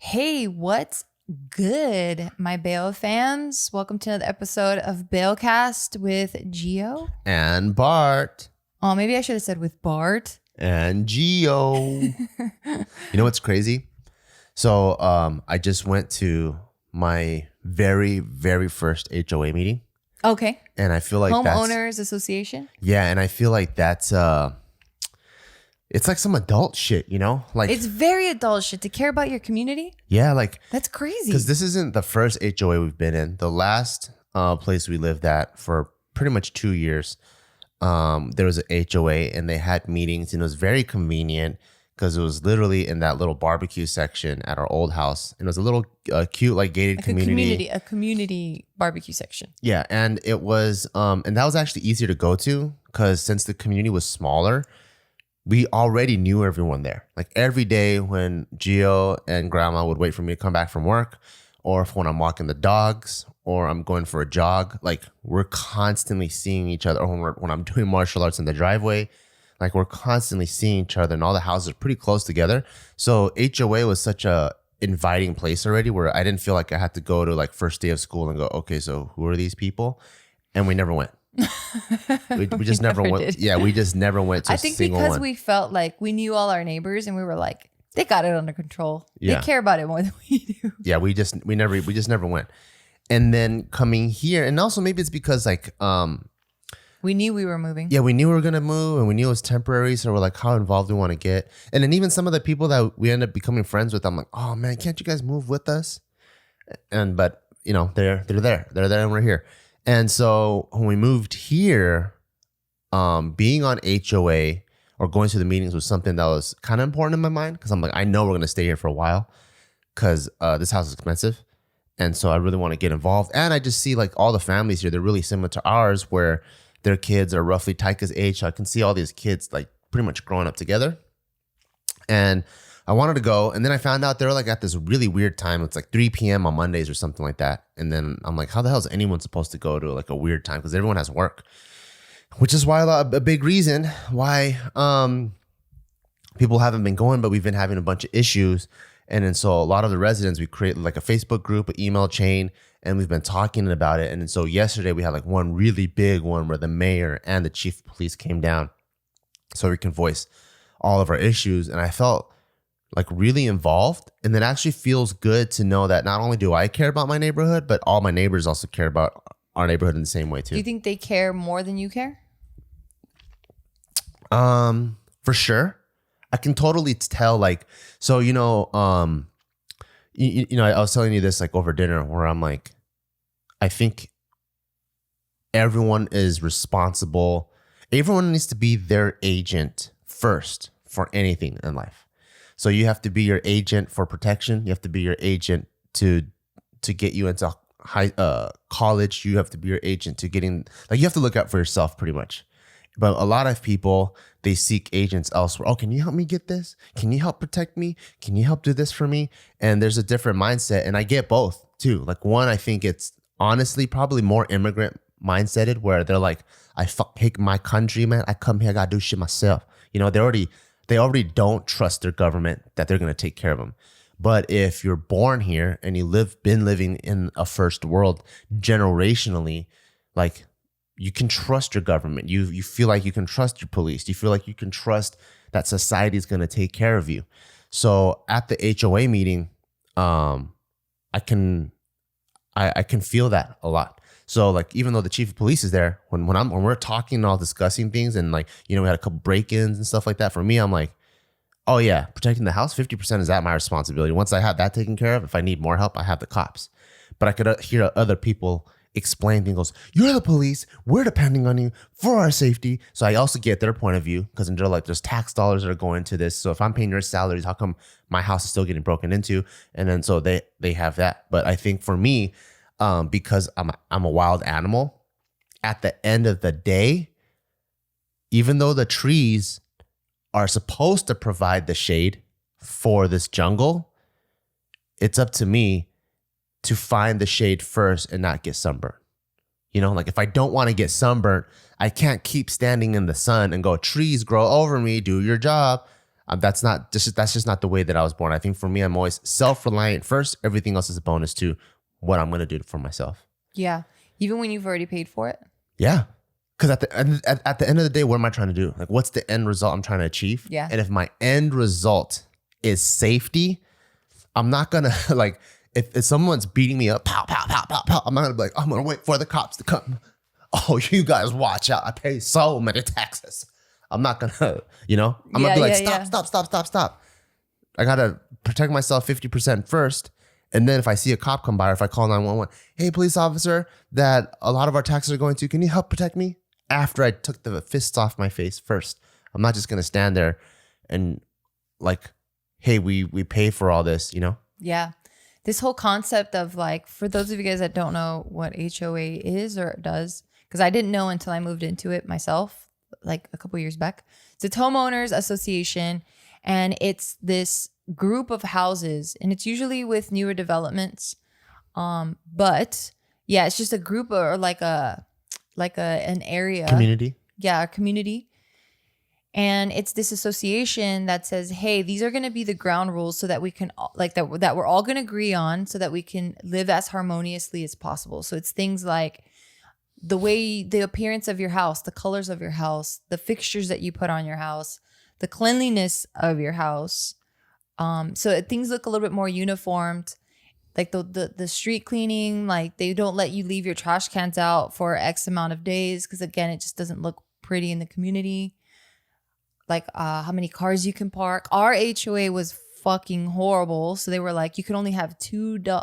Hey, what's good, my Bail fans? Welcome to another episode of Bailcast with Gio. And Bart. Oh, maybe I should have said with Bart. And Gio. You know what's crazy? So I just went to my very, very first HOA meeting. Okay. And I feel like Homeowners Association? Yeah, and I feel like that's it's like some adult shit, you know? Like It's very adult shit to care about your community. yeah, like That's crazy. because this isn't the first HOA we've been in. The last place we lived at for pretty much 2 years, there was an HOA and they had meetings, and it was very convenient because it was literally in that little barbecue section at our old house. And it was a little cute, like gated like community. a community barbecue section. Yeah, and it was, and that was actually easier to go to because since the community was smaller, we already knew everyone there. Like every day when Gio and Grandma would wait for me to come back from work, or if when I'm walking the dogs, or I'm going for a jog, like we're constantly seeing each other. Or when I'm doing martial arts in the driveway, like we're constantly seeing each other, and all the houses are pretty close together. So HOA was such a inviting place already, where I didn't feel like I had to go to like first day of school and go, okay, so who are these people? And we never went. we just never went. Did. Yeah, we just never went to I a think single because one. we felt like we knew all our neighbors and we were like, they got it under control. Yeah. They care about it more than we do. Yeah, we just never went. And then coming here, and also maybe it's because like We knew we were moving. yeah, we knew we were gonna move and we knew it was temporary, so we're like, how involved do we want to get? And then even some of the people that we end up becoming friends with, I'm like, oh man, can't you guys move with us? And but you know, they're there and we're here. And so when we moved here, being on HOA or going to the meetings was something that was kind of important in my mind, because I'm like, I know we're gonna stay here for a while because this house is expensive. And so I really want to get involved. And I just see like all the families here, they're really similar to ours, where their kids are roughly Taika's age. So I can see all these kids like pretty much growing up together. And I wanted to go. And then I found out they were like at this really weird time. It's like 3 p.m. on Mondays or something like that. And then I'm like, how the hell is anyone supposed to go to like a weird time? Because everyone has work, which is why a big reason why people haven't been going, but we've been having a bunch of issues. And then so a lot of the residents, we created like a Facebook group, an email chain, and we've been talking about it. And then so yesterday we had like one really big one where the mayor and the chief of police came down so we can voice all of our issues. And I felt like really involved. And it actually feels good to know that not only do I care about my neighborhood, but all my neighbors also care about our neighborhood in the same way too. Do you think they care more than you care? For sure. I can totally tell, like, so, you know, you know, I was telling you this like over dinner where I'm like, I think everyone is responsible. Everyone needs to be their agent first for anything in life. So you have to be your agent for protection. You have to be your agent to get you into college. You have to be your agent to getting, like, you have to look out for yourself pretty much. But a lot of people, they seek agents elsewhere. Oh, can you help me get this? Can you help protect me? Can you help do this for me? And there's a different mindset. And I get both too. Like one, I think it's honestly probably more immigrant mindseted, where they're like, I hate my country, man. I come here, I gotta do shit myself. You know, they already don't trust their government that they're gonna take care of them. But if you're born here and been living in a first world generationally, like, you can trust your government. You feel like you can trust your police. You feel like you can trust that society is going to take care of you. So at the HOA meeting, I can feel that a lot. So like, even though the chief of police is there, when we're talking and all discussing things, and like, you know, we had a couple break-ins and stuff like that. For me, I'm like, oh yeah, protecting the house, 50% is at my responsibility. Once I have that taken care of, if I need more help, I have the cops. But I could hear other people explain things. You're the police. We're depending on you for our safety. So I also get their point of view, because they're like, there's tax dollars that are going to this. So if I'm paying your salaries, how come my house is still getting broken into? And then so they have that. But I think for me, because I'm a wild animal, at the end of the day, even though the trees are supposed to provide the shade for this jungle, it's up to me to find the shade first and not get sunburned. You know, like if I don't want to get sunburned, I can't keep standing in the sun and go, trees grow over me, do your job. That's just not the way that I was born. I think for me, I'm always self-reliant first. Everything else is a bonus to what I'm gonna do for myself. Yeah. Even when you've already paid for it. Yeah. Because at the end of the day, what am I trying to do? Like, what's the end result I'm trying to achieve? Yeah. And if my end result is safety, I'm not gonna like if someone's beating me up, pow, pow, pow, pow, pow, I'm not gonna be like, I'm gonna wait for the cops to come. Oh, you guys watch out. I pay so many taxes. I'm not gonna, I'm gonna be like, stop. I gotta protect myself 50% first. And then if I see a cop come by or if I call 911, hey, police officer, that a lot of our taxes are going to, can you help protect me? After I took the fists off my face first. I'm not just gonna stand there and like, hey, we pay for all this, Yeah. This whole concept of like, for those of you guys that don't know what HOA is or does, because I didn't know until I moved into it myself, like a couple years back. It's a homeowners association, and it's this group of houses, and it's usually with newer developments. But yeah, it's just a group or like an area community. Yeah, a community. And it's this association that says, hey, these are going to be the ground rules so that we can like that we're all going to agree on so that we can live as harmoniously as possible. So it's things like the appearance of your house, the colors of your house, the fixtures that you put on your house, the cleanliness of your house. So things look a little bit more uniformed, like the street cleaning, like they don't let you leave your trash cans out for X amount of days. Cause again, it just doesn't look pretty in the community. Like how many cars you can park. Our HOA was fucking horrible. So they were like, you can only have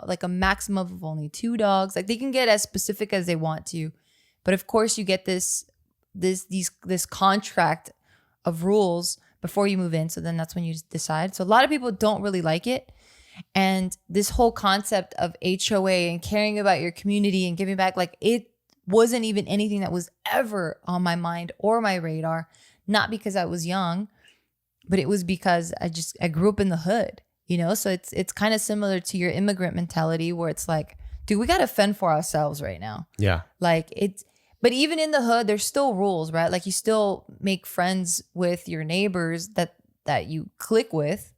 like a maximum of only 2 dogs. Like they can get as specific as they want to. But of course you get this contract of rules before you move in. So then that's when you decide. So a lot of people don't really like it. And this whole concept of HOA and caring about your community and giving back, like it wasn't even anything that was ever on my mind or my radar. Not because I was young, but it was because I grew up in the hood, So it's kind of similar to your immigrant mentality where it's like, dude, we got to fend for ourselves right now. Yeah. But even in the hood, there's still rules, right? Like you still make friends with your neighbors that you click with,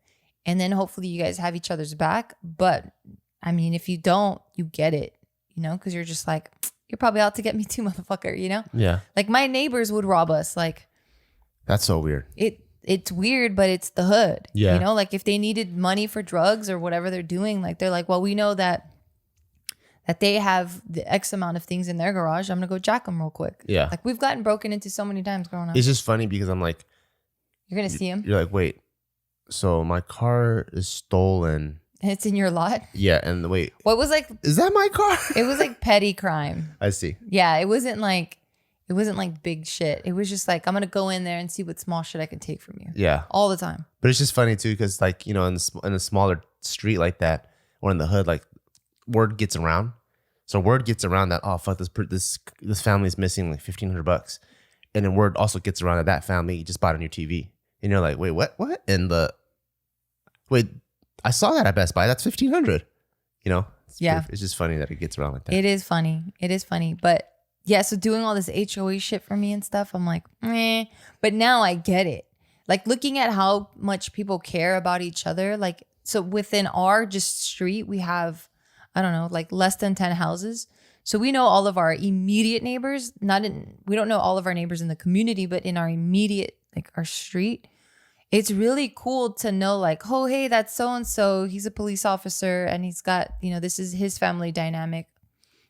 and then hopefully you guys have each other's back. But I mean, if you don't, you get it, because you're just like, you're probably out to get me too, motherfucker, Yeah. Like my neighbors would rob us, like. That's so weird. It's weird, but it's the hood. Yeah. Like if they needed money for drugs or whatever they're doing, like they're like, well, we know that they have the X amount of things in their garage. I'm gonna go jack them real quick. Yeah. Like we've gotten broken into so many times growing up. It's just funny because I'm like, you're gonna see them. You're like, wait, so my car is stolen. And it's in your lot. Yeah, and wait. What was like? Is that my car? It was like petty crime. I see. Yeah, it wasn't like big shit. It was just like, I'm gonna go in there and see what small shit I can take from you. Yeah, all the time. But it's just funny too because like in a smaller street like that or in the hood, like word gets around. So word gets around that, oh fuck, this family's missing like $1,500, and then word also gets around that family just bought a new TV, and you're like, wait, what? And I saw that at Best Buy. That's $1,500. It's just funny that it gets around like that. It is funny, but. Yeah, so doing all this HOA shit for me and stuff, I'm like, meh. But now I get it. Like looking at how much people care about each other. Like, so within our just street, we have, I don't know, like less than 10 houses. So we know all of our immediate neighbors. We don't know all of our neighbors in the community, but in our immediate, like our street, it's really cool to know like, oh, hey, that's so-and-so. He's a police officer and he's got, this is his family dynamic.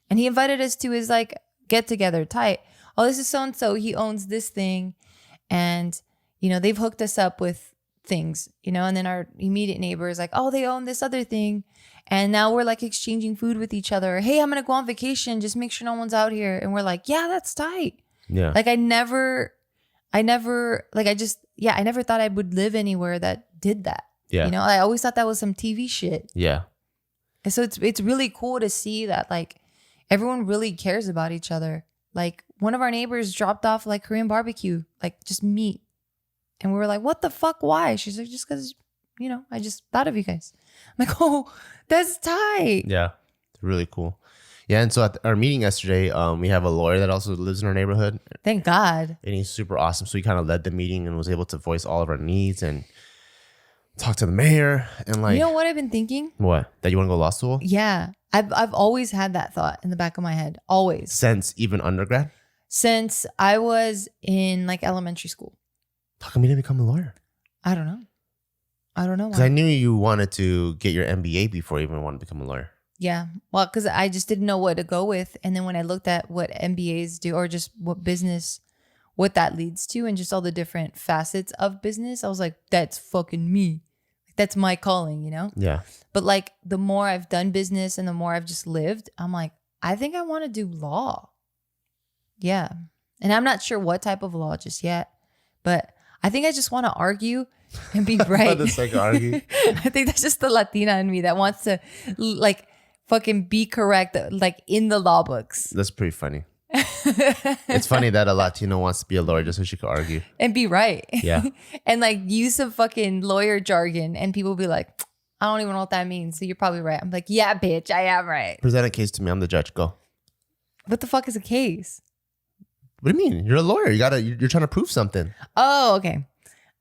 And he invited us to his like, get together tight. Oh, this is so-and-so. He owns this thing. And, they've hooked us up with things, and then our immediate neighbor is like, oh, they own this other thing. And now we're like exchanging food with each other. Hey, I'm going to go on vacation. Just make sure no one's out here. And we're like, yeah, that's tight. Yeah. Like I never thought I would live anywhere that did that. Yeah. I always thought that was some TV shit. Yeah. And so it's really cool to see that like, everyone really cares about each other. Like one of our neighbors dropped off like Korean barbecue, like just meat. And we were like, what the fuck? Why? She's like, just because, I just thought of you guys. I'm like, oh, that's tight. Yeah. It's really cool. Yeah. And so at our meeting yesterday, we have a lawyer that also lives in our neighborhood. Thank God. And he's super awesome. So he kind of led the meeting and was able to voice all of our needs. And talk to the mayor and like. You know what I've been thinking? What? That you want to go to law school? Yeah. I've always had that thought in the back of my head. Always. Since even undergrad? Since I was in like elementary school. How come you didn't become a lawyer? I don't know. I don't know Because why. I knew you wanted to get your MBA before you even wanted to become a lawyer. Yeah. Well, because I just didn't know what to go with. And then when I looked at what MBAs do or just what business, what that leads to and just all the different facets of business, I was like, that's fucking me. That's my calling, you know? Yeah. But like the more I've done business and the more I've just lived, I'm like, I think I want to do law. Yeah. And I'm not sure what type of law just yet, but I think I just want to argue and be right. Argue. I think that's just the Latina in me that wants to like fucking be correct, like in the law books. That's pretty funny. It's funny that a Latino wants to be a lawyer just so she could argue. And be right. Yeah. And like use some fucking lawyer jargon and people be like, I don't even know what that means. So you're probably right. I'm like, yeah, bitch, I am right. Present a case to me. I'm the judge. Go. What the fuck is a case? What do you mean? You're a lawyer. You're trying to prove something. Oh, okay.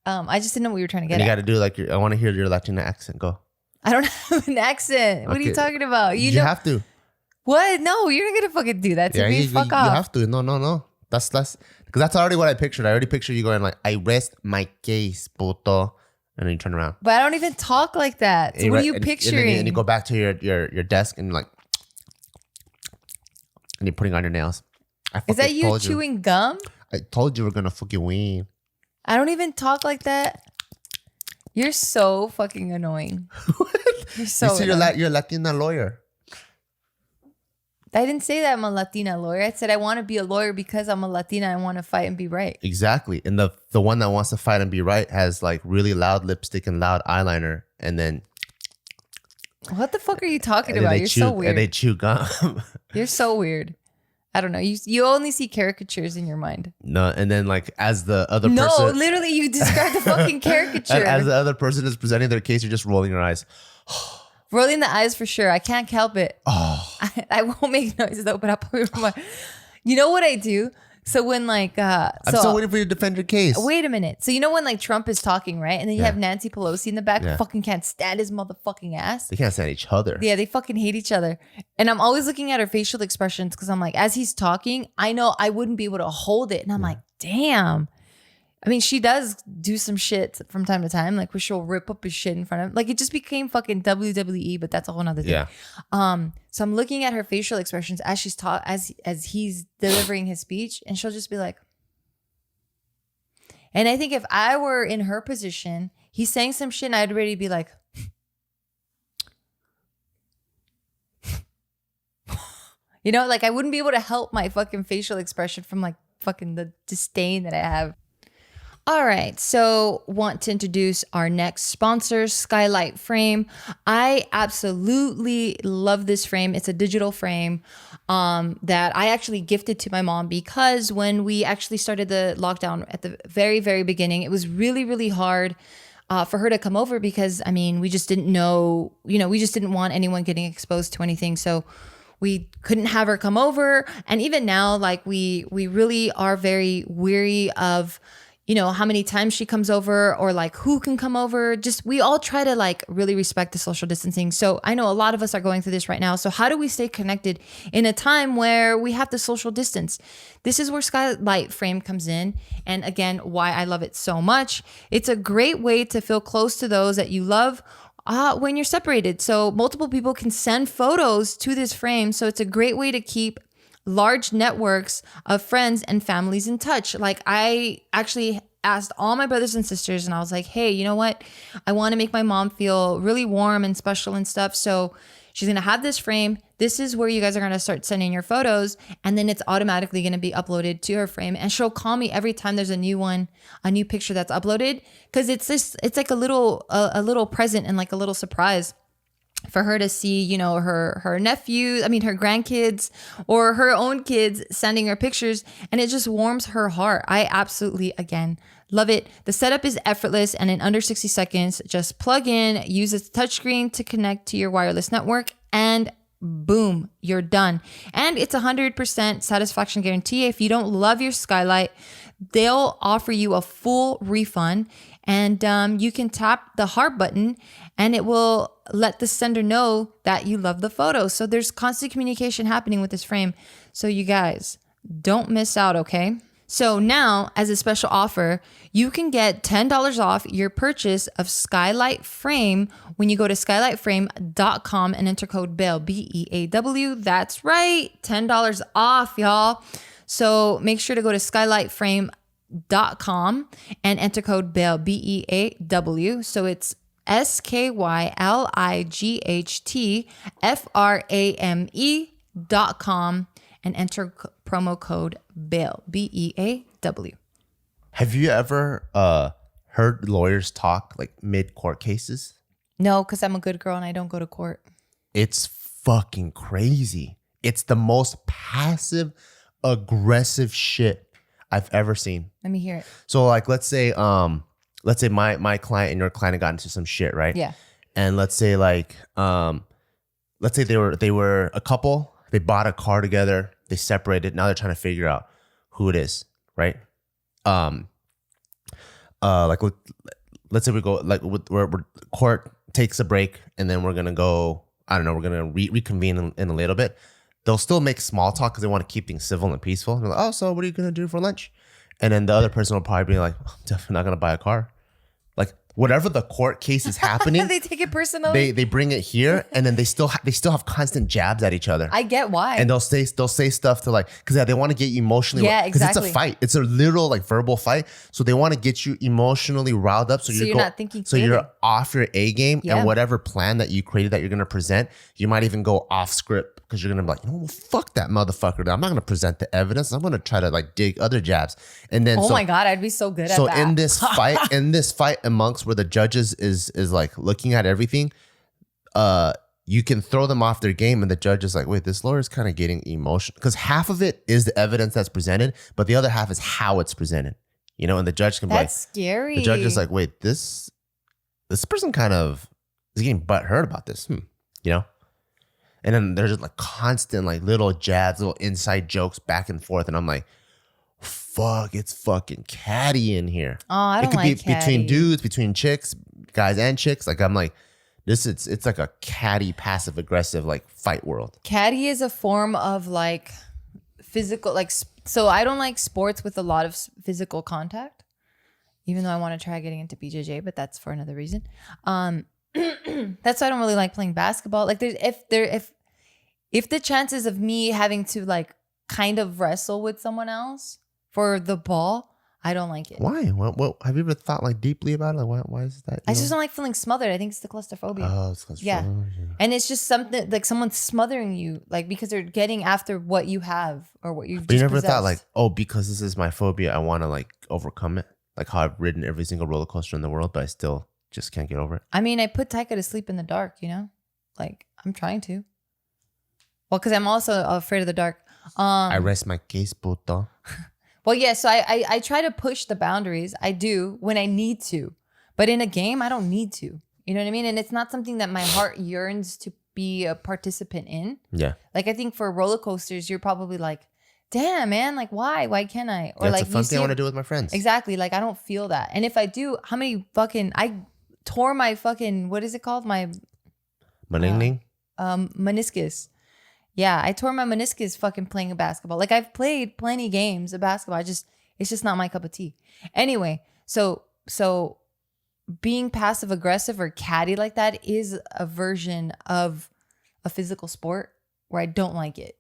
I just didn't know what you were trying to get And you at. got to do like, I want to hear your Latina accent. Go. I don't have an accent. What are you Okay. talking about? You know have to. what? No, you're not gonna fucking do that to me. Fuck you off. have to. No. That's because that's already what I pictured. I already pictured you going like, I rest my case, puto. And then you turn around. But I don't even talk like that. So what are you and picturing? And you go back to your desk and like, and you're putting on your nails. Is that you chewing gum? I told you we're gonna fucking win. I don't even talk like that. You're so fucking annoying. You're so You see, annoying. you're a Latina lawyer. I didn't say that I'm a Latina lawyer. I said I want to be a lawyer because I'm a Latina. I want to fight and be right. Exactly. And the one that wants to fight and be right has like really loud lipstick and loud eyeliner, and then What the fuck are you talking and then about? they You're chew, so weird. and they chew gum. You're so weird. I don't know. You only see caricatures in your mind. No, and then like as the other No, person, literally, you described the fucking caricature. as the other person is presenting their case, you're just rolling your eyes. Rolling the eyes for sure. I can't help it. Oh, I won't make noises though, but I'll probably roll my. You know what I do? So when like I'm still waiting for you to defend your case. Wait a minute. So you know when like Trump is talking, right? And then you Yeah. have Nancy Pelosi in the back, Yeah. fucking can't stand his motherfucking ass. They can't stand each other. Yeah, they fucking hate each other. And I'm always looking at her facial expressions because I'm like, as he's talking, I know I wouldn't be able to hold it. And I'm like, damn. I mean, she does do some shit from time to time, like where she'll rip up his shit in front of him. Like it just became fucking WWE, but that's a whole nother thing. Yeah. So I'm looking at her facial expressions as she's as he's delivering his speech, and she'll just be like. And I think if I were in her position, he's saying some shit and I'd already be like, you know, like I wouldn't be able to help my fucking facial expression from like fucking the disdain that I have. All right, so want to introduce our next sponsor, Skylight Frame. I absolutely love this frame. It's a digital frame that I actually gifted to my mom because when we actually started the lockdown at the very, very beginning, it was really, really hard for her to come over because, I mean, we just didn't know, you know, we just didn't want anyone getting exposed to anything. So we couldn't have her come over. And even now, like we really are very weary of, you know, how many times she comes over or like who can come over. Just we all try to like really respect the social distancing. So I know a lot of us are going through this right now. So how do we stay connected in a time where we have to social distance? This is where Skylight Frame comes in. And again, why I love it so much. It's a great way to feel close to those that you love when you're separated. So multiple people can send photos to this frame. So it's a great way to keep large networks of friends and families in touch. Like I actually asked all my brothers and sisters and I was like, hey, you know what? I want to make my mom feel really warm and special and stuff. So she's going to have this frame. This is where you guys are going to start sending your photos. And then it's automatically going to be uploaded to her frame. And she'll call me every time there's a new one, a new picture that's uploaded. Cause it's like a little present and like a little surprise for her to see, you know, her nephews, her grandkids or her own kids sending her pictures. And it just warms her heart. I absolutely, again, love it. The setup is effortless and in under 60 seconds, just plug in, use a touchscreen to connect to your wireless network and boom, you're done. And it's 100% satisfaction guarantee. If you don't love your Skylight, they'll offer you a full refund. And you can tap the heart button and it will let the sender know that you love the photo. So there's constant communication happening with this frame. So you guys, don't miss out, okay? So now, as a special offer, you can get $10 off your purchase of Skylight Frame when you go to skylightframe.com and enter code BEAW, B-E-A-W. That's right, $10 off, y'all. So make sure to go to skylightframe.com and enter code BEAW, B-E-A-W. So it's SKYLIGHTFRAME.com and enter promo code BEAW, B-E-A-W. Have you ever heard lawyers talk like mid-court cases? No, because I'm a good girl and I don't go to court. It's fucking crazy. It's the most passive aggressive shit I've ever seen. Let me hear it. So like let's say my client and your client got into some shit, right? Yeah. And let's say like let's say they were a couple, they bought a car together, they separated, now they're trying to figure out who it is, right? Like let's say we go like we're court takes a break and then we're gonna go, I don't know, we're gonna reconvene in a little bit. They'll still make small talk because they want to keep things civil and peaceful. And they're like, oh, so what are you going to do for lunch? And then the other person will probably be like, I'm definitely not going to buy a car. Like whatever the court case is happening, they take it personally. They bring it here, and then they still have constant jabs at each other. I get why. And they'll say stuff to like, because they want to get you emotionally. Yeah, exactly. Because it's a fight. It's a literal like verbal fight. So they want to get you emotionally riled up. So you're not thinking so clearly. you're off your A game, Yeah. and whatever plan that you created that you're going to present, you might even go off script because you're going to be like, well, fuck that motherfucker. I'm not going to present the evidence. I'm going to try to like dig other jabs. And then my God, I'd be so good at that. So in this fight amongst where the judges is like looking at everything, you can throw them off their game, and the judge is like, wait, this lawyer is kind of getting emotional, because half of it is the evidence that's presented, but the other half is how it's presented, you know. And the judge can be That's scary. The judge is like, wait, this person kind of is getting butthurt about this, you know. And then there's just like constant like little jabs, little inside jokes back and forth, and I'm like, fuck, it's fucking catty in here. Oh, I don't like It could be between dudes, between chicks, guys and chicks. Like I'm like, it's like a catty, passive aggressive like fight world. Catty is a form of like physical, like, so I don't like sports with a lot of physical contact, even though I want to try getting into BJJ, but that's for another reason. That's why I don't really like playing basketball. Like if the chances of me having to like kind of wrestle with someone else for the ball, I don't like it. Why? What have you ever thought like deeply about it? Like, why is that? I just don't like feeling smothered. I think it's the claustrophobia. Oh, it's claustrophobia. Yeah. And it's just something like someone's smothering you, like because they're getting after what you have or what you've But you just never possessed. thought like, oh, because this is my phobia, I want to like overcome it. Like how I've ridden every single roller coaster in the world, but I still just can't get over it. I mean, I put Taika to sleep in the dark, you know? Like, I'm trying to. Well, because I'm also afraid of the dark. I rest my case, puto. Well, yeah, so I try to push the boundaries. I do when I need to. But in a game, I don't need to. You know what I mean? And it's not something that my heart yearns to be a participant in. Yeah. Like, I think for roller coasters, you're probably like, damn, man, like, why? Why can't I? Or That's like, a fun thing I want to do with my friends. Exactly. Like, I don't feel that. And if I do, how many fucking... I tore my fucking... What is it called? My... meniscus. Yeah, I tore my meniscus fucking playing basketball. Like I've played plenty games of basketball. It's just not my cup of tea. Anyway, so being passive aggressive or catty like that is a version of a physical sport where I don't like it.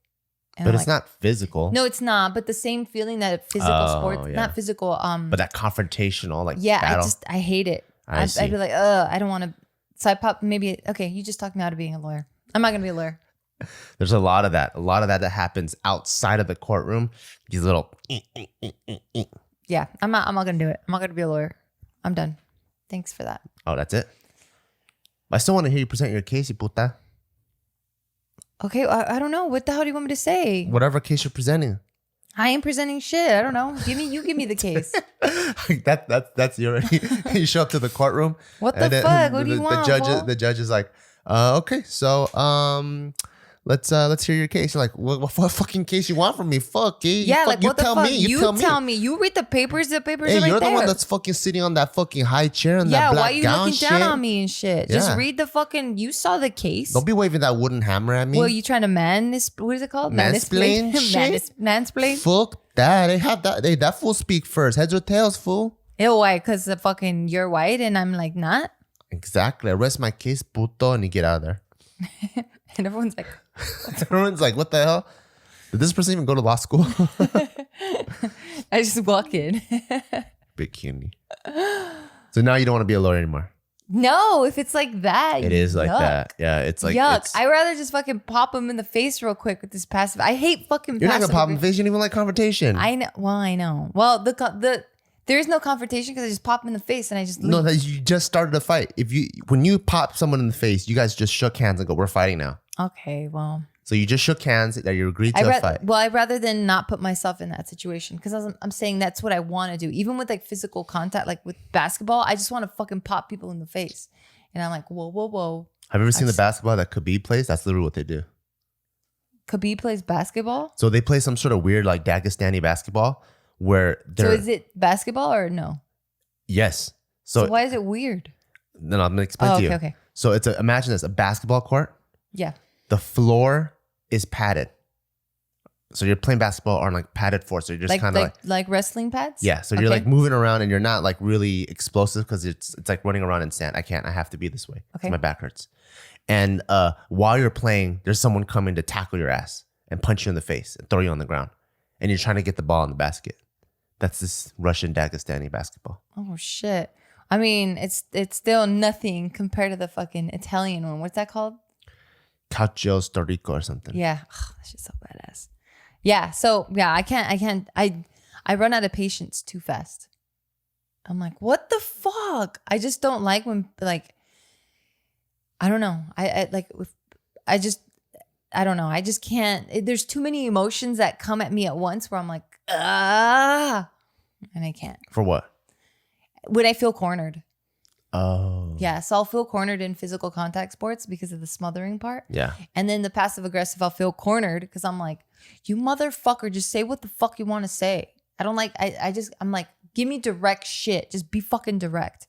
And but I'm it's not physical. No, it's not. But the same feeling that a physical sport, yeah. not physical. But that confrontational like yeah, battle. I hate it. I'd be like, I don't want to. So I okay, you just talked me out of being a lawyer. I'm not gonna be a lawyer. There's a lot of that that happens outside of the courtroom. These little. Yeah, I'm not gonna do it. I'm not gonna be a lawyer. I'm done. Thanks for that. Oh, that's it. I still want to hear you present your case, you puta. Okay, I don't know. What the hell do you want me to say? Whatever case you're presenting. I ain't presenting shit. I don't know. You give me the case. That's you already. You show up to the courtroom. What the fuck? What do you want? The judge is like, okay, so let's hear your case. You're like, what fucking case you want from me? Fuck, eh? Yeah, like, you what the tell fuck? me. You tell me. You read the papers. The papers Hey, are right you're the there. one that's fucking sitting on that fucking high chair and Yeah, that black why are you gown looking shit. down on me and shit? Just Yeah. read the fucking. You saw the case. Don't be waving that wooden hammer at me. Well, you trying to what is it called? Mansplain shit? Mansplain? Fuck that. They have that. That fool speak first. Heads or tails, fool. Ew, why? Because the fucking you're white and I'm like not. Exactly. I rest my case, puto, and you get out of there. And everyone's like, Everyone's like, what the hell? Did this person even go to law school? I just walk in. Bikini. So now you don't want to be a lawyer anymore. No, if it's like that, It is like yuck. that. Yeah, it's like yuck. it's, I rather just fucking pop him in the face real quick with this passive. I hate fucking. you're not passive gonna pop in aggression. the face. You don't even like confrontation. I know. Well, I know. Well, there is no confrontation because I just pop him in the face and I just leave. No, that you just started a fight. When you pop someone in the face, you guys just shook hands and go, "We're fighting now." Okay, well. So you just shook hands that you agreed to a fight. Well, I'd rather than not put myself in that situation because I'm saying that's what I want to do. Even with like physical contact, like with basketball, I just want to fucking pop people in the face. And I'm like, whoa, whoa, whoa. Have you ever seen the basketball that Khabib plays? That's literally what they do. Khabib plays basketball? So they play some sort of weird like Dagestani basketball where they're... So is it basketball or no? Yes. So why is it weird? No, I'm going to explain to you. Okay. So imagine this, a basketball court. Yeah. The floor is padded. So you're playing basketball on like padded floor. So you're just kind of like wrestling pads? Yeah. So you're like moving around and you're not like really explosive because it's like running around in sand. I have to be this way. Okay. My back hurts. And while you're playing, there's someone coming to tackle your ass and punch you in the face and throw you on the ground. And you're trying to get the ball in the basket. That's this Russian Dagestani basketball. Oh shit. I mean, it's still nothing compared to the fucking Italian one. What's that called? Calcio Storico or something. Yeah. Oh, that shit's so badass. Yeah. So yeah, I run out of patience too fast. I'm like, what the fuck? I just don't like when like, I don't know. I don't know. I just can't. There's too many emotions that come at me at once where I'm like, and I can't. For what? When I feel cornered. Oh. Yeah. So I'll feel cornered in physical contact sports because of the smothering part. Yeah. And then the passive aggressive, I'll feel cornered because I'm like, you motherfucker, just say what the fuck you want to say. I don't like, I'm like, give me direct shit. Just be fucking direct.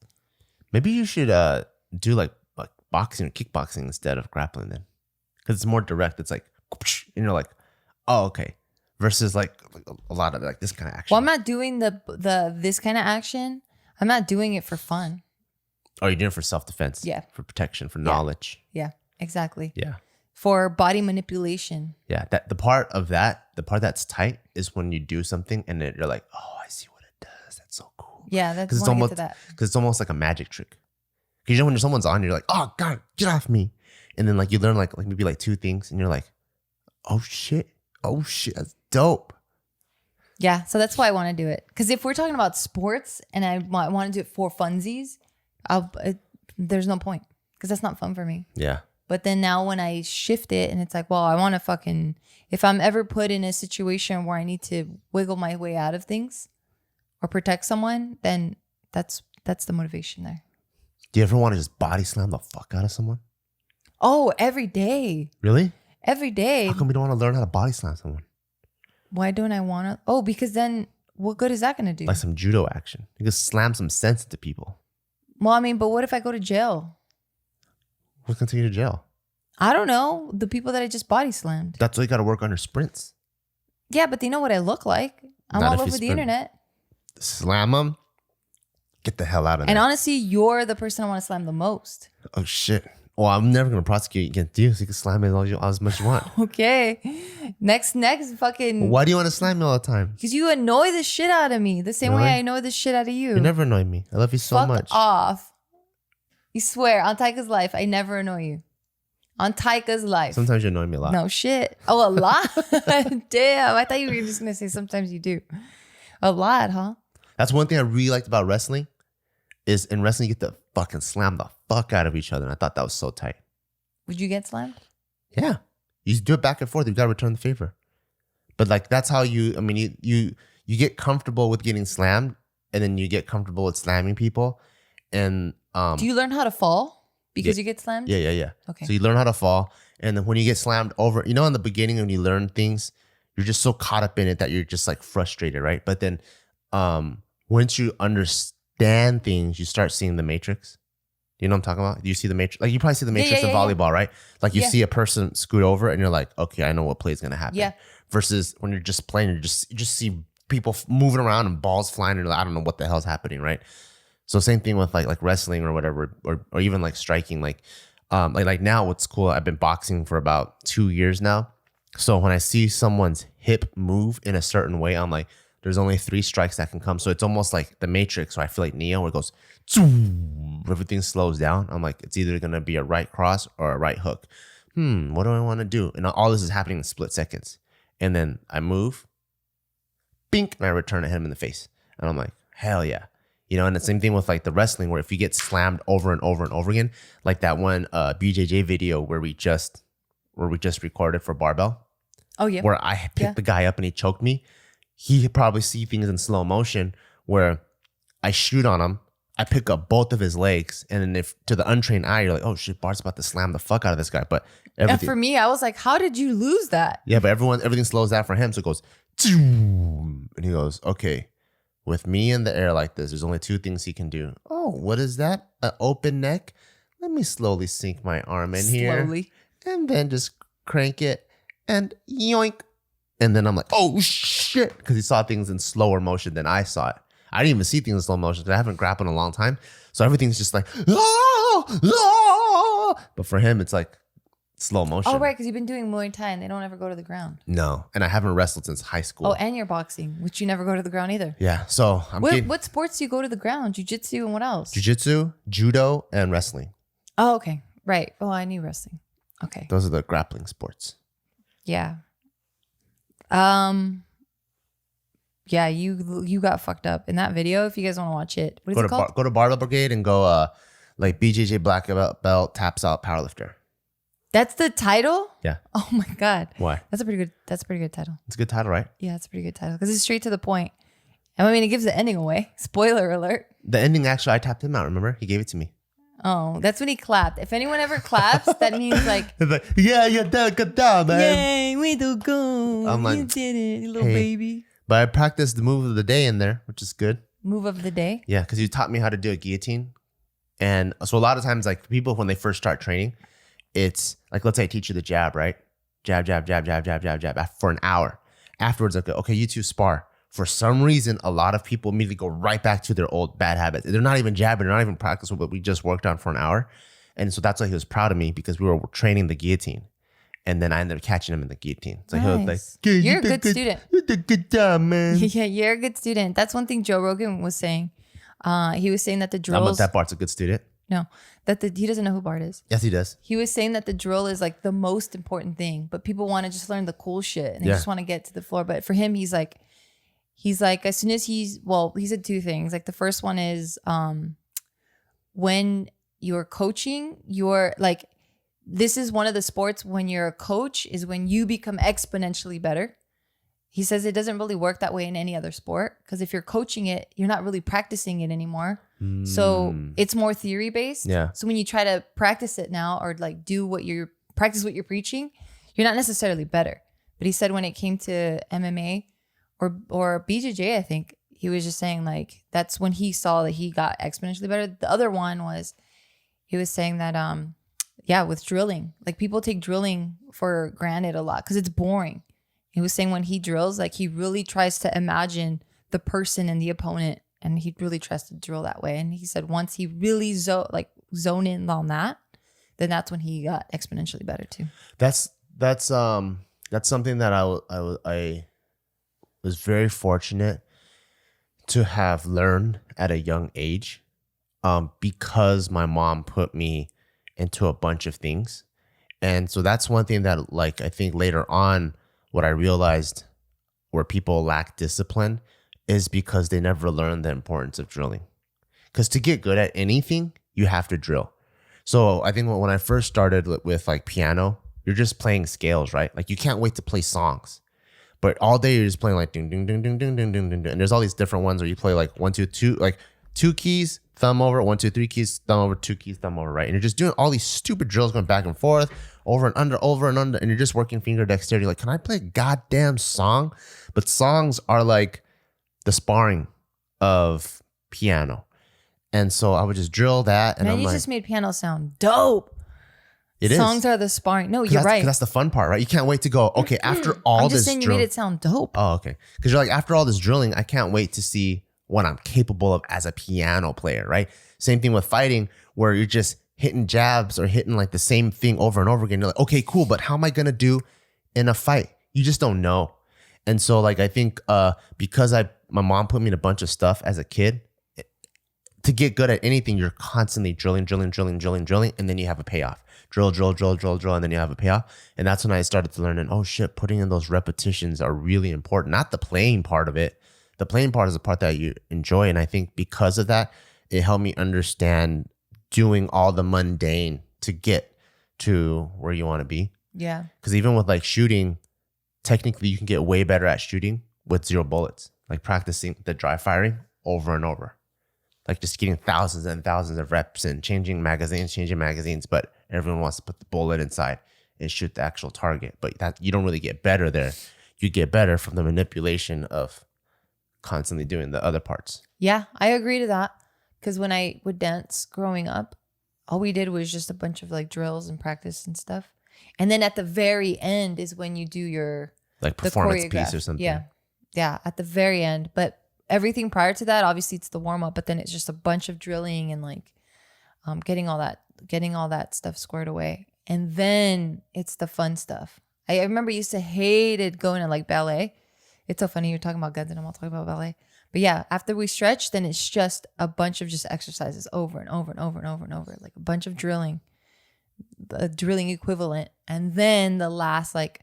Maybe you should do like boxing or kickboxing instead of grappling then. Because it's more direct. It's like, and you're like, oh, okay. Versus like a lot of like this kind of action. Well, I'm not doing this kind of action. I'm not doing it for fun. Oh, you're doing it for self-defense. Yeah. For protection, for knowledge. Yeah, exactly. Yeah. For body manipulation. Yeah. The part that's tight is when you do something and you're like, oh, I see what it does. That's so cool. Yeah, that's because it's almost like a magic trick. Because when someone's on, you're like, oh God, get off me. And then like you learn like maybe like two things and you're like, oh shit, that's dope. Yeah, so that's why I want to do it. Because if we're talking about sports and I want to do it for funsies, there's no point because that's not fun for me. Yeah. But then now when I shift it and it's like, well, I want to fucking, if I'm ever put in a situation where I need to wiggle my way out of things or protect someone, then that's the motivation there. Do you ever want to just body slam the fuck out of someone? Oh, every day. Really? Every day. How come we don't want to learn how to body slam someone? Why don't I want to? Oh, because then what good is that going to do? Like some judo action. You can slam some sense into people. Well, I mean, but what if I go to jail? What's going to take you to jail? I don't know. The people that I just body slammed. That's why you got to work under sprints. Yeah, but they know what I look like. I'm Not all over the internet. Slam them. Get the hell out of there. And honestly, you're the person I want to slam the most. Oh, shit. Well, I'm never going to prosecute against you, so you can slam me as much as you want. Okay. Next fucking... Well, why do you want to slam me all the time? Because you annoy the shit out of me. The same way I annoy the shit out of you. You never annoy me. I love you so much. Fuck off. You swear, on Taika's life, I never annoy you. On Taika's life. Sometimes you annoy me a lot. No shit. Oh, a lot? Damn. I thought you were just going to say sometimes you do. A lot, huh? That's one thing I really liked about wrestling. Is in wrestling, you get to fucking slam the fuck out of each other. And I thought that was so tight. Would you get slammed? Yeah. You do it back and forth. You got to return the favor. But like, that's how you get comfortable with getting slammed. And then you get comfortable with slamming people. And do you learn how to fall because you get slammed? Yeah. Okay. So you learn how to fall. And then when you get slammed over, you know, in the beginning when you learn things, you're just so caught up in it that you're just like frustrated, right? But then once you understand things, you start seeing the matrix. You know what I'm talking about? Do you see the matrix? Like you probably see the matrix in volleyball, right? Like you see a person scoot over and you're like, okay, I know what play is going to happen. Yeah. Versus when you're just playing, you just see people moving around and balls flying and like, I don't know what the hell's happening, right? So same thing with like wrestling or whatever, or even like striking. Like now what's cool, I've been boxing for about 2 years now. So when I see someone's hip move in a certain way, I'm like, there's only 3 strikes that can come. So it's almost like the Matrix, or I feel like Neo, where it goes, everything slows down. I'm like, it's either going to be a right cross or a right hook. What do I want to do? And all this is happening in split seconds. And then I move, bink, and I return to hit him in the face. And I'm like, hell yeah. You know, and the same thing with like the wrestling, where if you get slammed over and over and over again, like that one BJJ video where we just recorded for Barbell. Oh yeah. Where I picked the guy up and he choked me. He probably see things in slow motion where I shoot on him, I pick up both of his legs, and then if to the untrained eye, you're like, oh shit, Bart's about to slam the fuck out of this guy. But and for me, I was like, how did you lose that? Yeah, but everything slows down for him. So it goes, and he goes, okay, with me in the air like this, there's only 2 things he can do. Oh, what is that? An open neck? Let me slowly sink my arm in here. And then just crank it and yoink. And then I'm like, oh shit, because he saw things in slower motion than I saw it. I didn't even see things in slow motion because I haven't grappled in a long time. So everything's just like, ah, ah. But for him, it's like slow motion. Oh, right, because you've been doing Muay Thai and they don't ever go to the ground. No, and I haven't wrestled since high school. Oh, and you're boxing, which you never go to the ground either. Yeah, so what sports do you go to the ground? Jiu-jitsu and what else? Jiu-jitsu, judo, and wrestling. Oh, okay. Right. Oh, I knew wrestling. Okay. Those are the grappling sports. Yeah. Yeah, you got fucked up in that video. If you guys want to watch it, what is it called? Go to Barbell Brigade and go like BJJ black belt taps out powerlifter. That's the title? Yeah. Oh my god. Why? That's a pretty good title. It's a good title, right? Yeah, it's a pretty good title because it's straight to the point. And I mean, it gives the ending away. Spoiler alert. The ending, actually, I tapped him out. Remember, he gave it to me. Oh, that's when he clapped. If anyone ever claps, that means like, yeah, good job, man. Yay, we do go. I'm like, you did it, you little baby. But I practiced the move of the day in there, which is good. Move of the day? Yeah, because you taught me how to do a guillotine. And so a lot of times, like people, when they first start training, it's like, let's say I teach you the jab, right? Jab, jab, jab, jab, jab, jab, jab for an hour. Afterwards, okay, you two spar. For some reason, a lot of people immediately go right back to their old bad habits. They're not even jabbing. They're not even practicing what we just worked on for an hour. And so that's why he was proud of me, because we were training the guillotine. And then I ended up catching him in the guillotine. So nice. He was like, you're a good student. You did a good job, man. Yeah, you're a good student. That's one thing Joe Rogan was saying. He was saying that the drills... that Bart's a good student. No, he doesn't know who Bart is. Yes, he does. He was saying that the drill is like the most important thing, but people want to just learn the cool shit and they just want to get to the floor. But for him, he's like, as soon as he said 2 things. Like the first one is when you're coaching, you're like, this is one of the sports when you're a coach is when you become exponentially better. He says it doesn't really work that way in any other sport because if you're coaching it, you're not really practicing it anymore. So it's more theory based. Yeah. So when you try to practice it now or like practice what you're preaching, you're not necessarily better. But he said when it came to MMA or BJJ, I think he was just saying like that's when he saw that he got exponentially better. The other one was he was saying that with drilling, like people take drilling for granted a lot because it's boring. He was saying when he drills, like he really tries to imagine the person and the opponent, and he really tries to drill that way. And he said once he really zone in on that, then that's when he got exponentially better too. That's something that I was very fortunate to have learned at a young age, because my mom put me into a bunch of things, and so that's one thing that like I think later on. What I realized where people lack discipline is because they never learned the importance of drilling. Because to get good at anything, you have to drill. So I think when I first started with like piano, you're just playing scales, right? Like you can't wait to play songs. But all day you're just playing like ding, ding, ding, ding, ding, ding, ding, ding. And there's all these different ones where you play like 1, 2, 2, like 2 keys, thumb over, 1, 2, 3 keys, thumb over, 2 keys, thumb over, right? And you're just doing all these stupid drills going back and forth, over and under, and you're just working finger dexterity. Like, can I play a goddamn song? But songs are like the sparring of piano. And so I would just drill that. And Man, I'm you like, just made piano sound dope. It is. Songs are the sparring. No, you're right. Because that's the fun part, right? You can't wait to go, okay, after all this I'm just saying you made it sound dope. Oh, okay. Because you're like, after all this drilling, I can't wait to see what I'm capable of as a piano player, right? Same thing with fighting, where you're just hitting jabs or hitting like the same thing over and over again. You're like, okay, cool, but how am I going to do in a fight? You just don't know. And so like, I think because my mom put me in a bunch of stuff as a kid, to get good at anything, you're constantly drilling, and then you have a payoff. Drill, and then you have a payoff. And that's when I started to learn, and oh shit, putting in those repetitions are really important. Not the playing part of it. The playing part is the part that you enjoy. And I think because of that, it helped me understand doing all the mundane to get to where you want to be. Yeah. Because even with like shooting, technically you can get way better at shooting with 0 bullets. Like practicing the dry firing over and over. Like just getting thousands and thousands of reps and changing magazines, but everyone wants to put the bullet inside and shoot the actual target. But that you don't really get better there. You get better from the manipulation of constantly doing the other parts. Yeah, I agree to that. Because when I would dance growing up, all we did was just a bunch of like drills and practice and stuff. And then at the very end is when you do your like performance piece or something. Yeah. Yeah, at the very end. But everything prior to that, obviously it's the warm up, but then it's just a bunch of drilling and like getting all that stuff squared away. And then it's the fun stuff. I remember I used to hated going to like ballet. It's so funny you're talking about guns and I'm all talking about ballet. But yeah, after we stretch, then it's just a bunch of just exercises over and over and over and over and over, like a bunch of drilling, the drilling equivalent. And then the last like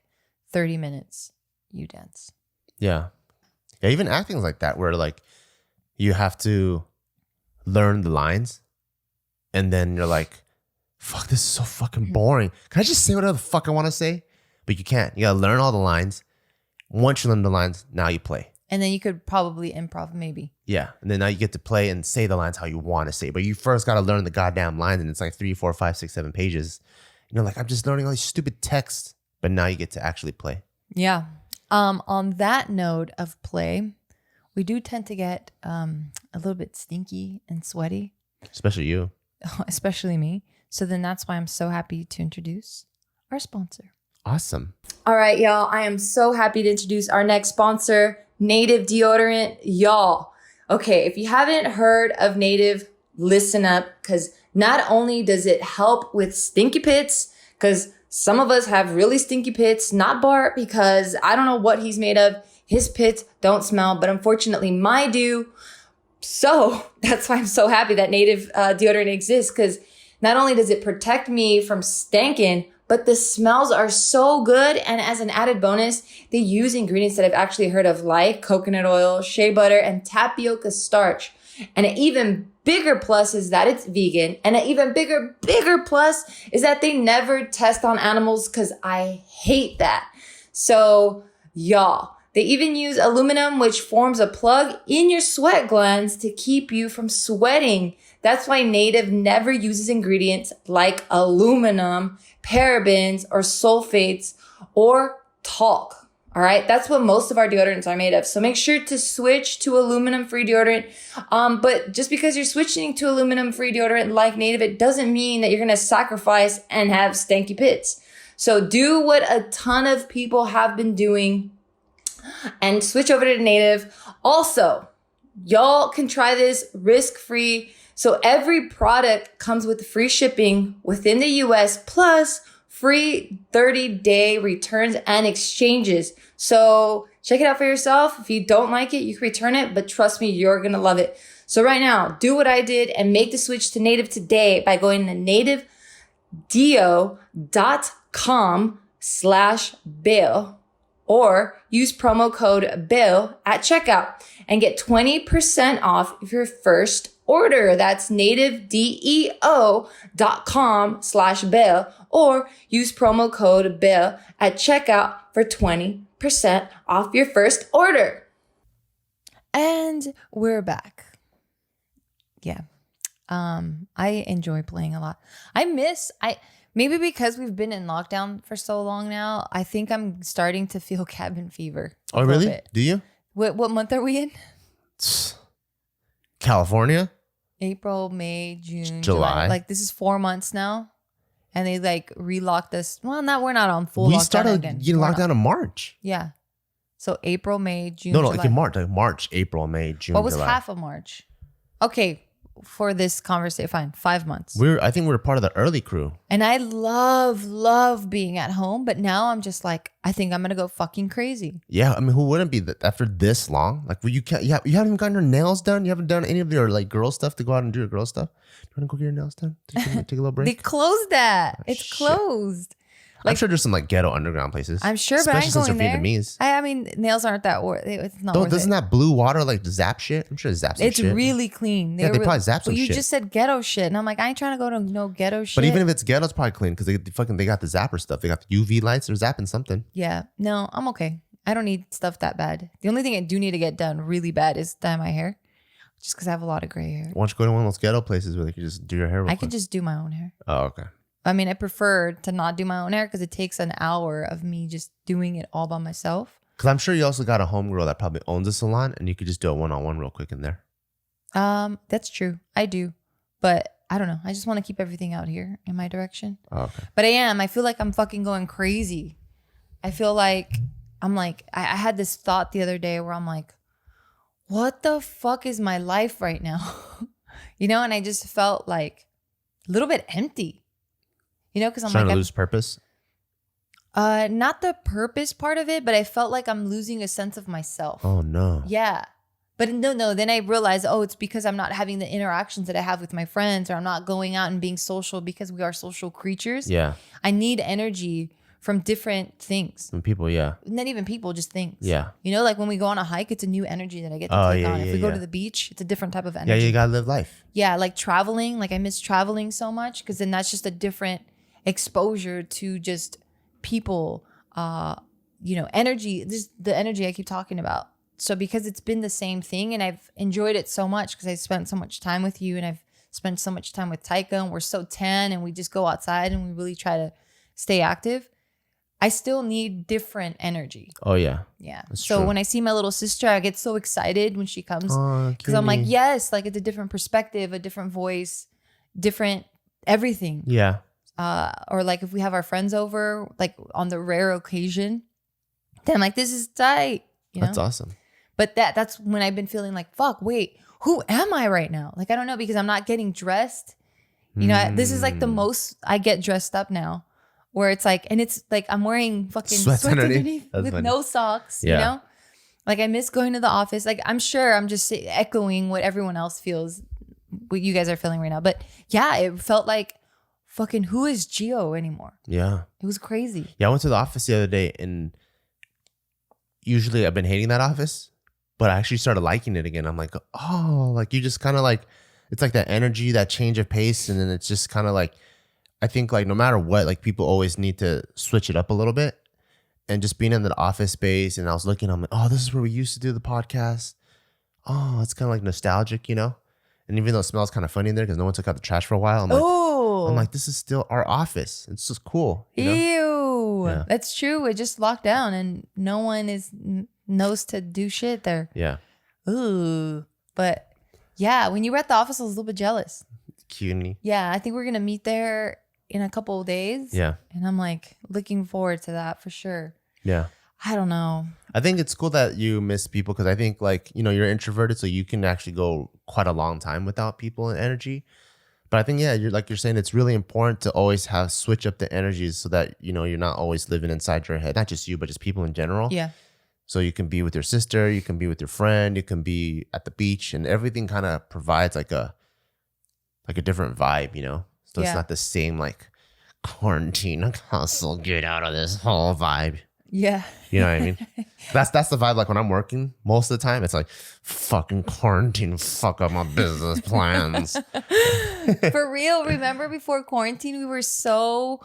30 minutes, you dance. Yeah. Yeah, even acting's like that, where like you have to learn the lines and then you're like, fuck, this is so fucking boring. Can I just say whatever the fuck I want to say? But you can't. You gotta learn all the lines. Once you learn the lines, now you play. And then you could probably improv maybe. Yeah. And then now you get to play and say the lines how you want to say. But you first got to learn the goddamn lines. And it's like 3, 4, 5, 6, 7 pages. And you're like, I'm just learning all these stupid texts. But now you get to actually play. Yeah. On that note of play, we do tend to get a little bit stinky and sweaty. Especially you. Especially me. So then that's why I'm so happy to introduce our sponsor. Awesome. All right, y'all. I am so happy to introduce our next sponsor, Native Deodorant. Y'all. Okay, if you haven't heard of Native, listen up, because not only does it help with stinky pits, because some of us have really stinky pits, not Bart, because I don't know what he's made of. His pits don't smell, but unfortunately mine do. So that's why I'm so happy that Native deodorant exists, because not only does it protect me from stankin', but the smells are so good. And as an added bonus, they use ingredients that I've actually heard of, like coconut oil, shea butter, and tapioca starch. And an even bigger plus is that it's vegan. And an even bigger plus is that they never test on animals, because I hate that. So y'all, they even use aluminum, which forms a plug in your sweat glands to keep you from sweating. That's why Native never uses ingredients like aluminum, parabens, or sulfates, or talc. All right. That's what most of our deodorants are made of. So make sure to switch to aluminum-free deodorant. But just because you're switching to aluminum-free deodorant like Native, it doesn't mean that you're going to sacrifice and have stanky pits. So do what a ton of people have been doing and switch over to Native. Also, y'all can try this risk-free. So every product comes with free shipping within the US, plus free 30-day returns and exchanges. So check it out for yourself. If you don't like it, you can return it, but trust me, you're going to love it. So right now, do what I did and make the switch to Native today by going to nativedeo.com/Bill or use promo code BILL at checkout and get 20% off your first order. That's nativedeo.com/Bill or use promo code BILL at checkout for 20% off your first order. And we're back. Yeah. I enjoy playing a lot. Maybe because we've been in lockdown for so long now, I think I'm starting to feel cabin fever. Oh, really? Do you? What month are we in? California? April, May, June, July. Like this is 4 months now. And they like relocked us. Well, we're not on full lockdown. We started again. getting locked down in March. Yeah. So April, May, June, No, July. like in March. Like March, April, May, June, What was July. half of March? Okay. For this conversation, fine. 5 months. I think we were part of the early crew. And I love being at home. But now I'm just like, I think I'm going to go fucking crazy. Yeah. I mean, who wouldn't be after this long? Like, you haven't even gotten your nails done? You haven't done any of your like girl stuff to go out and do your girl stuff? Do you want to go get your nails done? Take a little break? They closed that. Oh, it's shit. closed. I'm sure there's some like ghetto underground places. I'm sure, but I ain't especially going since they're Vietnamese. I mean, nails aren't that worth it. It's not worth Doesn't it. that blue water like zap shit? I'm sure it zaps some It's shit. really clean. Yeah, they probably zap some But you shit. just said ghetto shit. And I'm like, I ain't trying to go to no ghetto shit. But even if it's ghetto, it's probably clean because they got the zapper stuff. They got the UV lights. They're zapping something. Yeah. No, I'm okay. I don't need stuff that bad. The only thing I do need to get done really bad is dye my hair. Just because I have a lot of gray hair. Why don't you go to one of those ghetto places where they can just do your hair real I quick? could just do my own hair. Oh, okay. I mean, I prefer to not do my own hair because it takes an hour of me just doing it all by myself. Because I'm sure you also got a homegirl that probably owns a salon and you could just do a one-on-one real quick in there. That's true. I do. But I don't know. I just want to keep everything out here in my direction. Oh, okay. But I feel like I'm fucking going crazy. I feel like I had this thought the other day where I'm like, what the fuck is my life right now? And I just felt like a little bit empty. Because I'm trying like, to lose purpose. not the purpose part of it, but I felt like I'm losing a sense of myself. Oh no. Yeah. But no. Then I realized, it's because I'm not having the interactions that I have with my friends, or I'm not going out and being social because we are social creatures. Yeah. I need energy from different things. From people, yeah. Not even people, just things. Yeah. Like when we go on a hike, it's a new energy that I get to take on. If we go to yeah. the beach, it's a different type of Yeah, energy. you gotta live life. Yeah, like traveling. Like I miss traveling so much because then that's just a different exposure to just people, energy. This is the energy I keep talking about. So because it's been the same thing and I've enjoyed it so much because I spent so much time with you and I've spent so much time with Taika and we're so tan and we just go outside and we really try to stay active. I still need different energy. Oh yeah. Yeah. That's So true. when I see my little sister, I get so excited when she comes Oh, because I'm like, yes, like it's a different perspective, a different voice, different everything. Yeah. Or like if we have our friends over, like on the rare occasion, then I'm like, this is tight. That's awesome. But that's when I've been feeling like, fuck, wait, who am I right now? Like, I don't know, because I'm not getting dressed. This is like the most I get dressed up now, where it's like, and it's like I'm wearing fucking sweats underneath with funny. no socks, Yeah. Like I miss going to the office. Like I'm sure I'm just echoing what everyone else feels, what you guys are feeling right now. But yeah, it felt like fucking who is Gio anymore? Yeah. It was crazy. Yeah, I went to the office the other day and usually I've been hating that office, but I actually started liking it again. I'm like, oh, like you just kind of like, it's like that energy, that change of pace. And then it's just kind of like, I think like no matter what, like people always need to switch it up a little bit. And just being in the office space and I was looking, I'm like, oh, this is where we used to do the podcast. Oh, it's kind of like nostalgic, And even though it smells kind of funny in there because no one took out the trash for a while, I'm like, this is still our office. It's just cool. Ew. Yeah. That's true. It just locked down and no one knows to do shit there. Yeah. Ooh. But yeah, when you were at the office, I was a little bit jealous. Cutie. Yeah, I think we're going to meet there in a couple of days. Yeah. And I'm like looking forward to that for sure. Yeah. I don't know. I think it's cool that you miss people because I think like, you're introverted, so you can actually go quite a long time without people and energy. But I think, yeah, you're saying, it's really important to always switch up the energies so that, you're not always living inside your head, not just you, but just people in general. Yeah. So you can be with your sister, you can be with your friend, you can be at the beach, and everything kind of provides like a different vibe, So it's not the same like quarantine hustle, get out of this whole vibe. Yeah. You know what I mean? That's the vibe. Like when I'm working, most of the time, it's like fucking quarantine, fuck up my business plans. For real. Remember before quarantine, we were so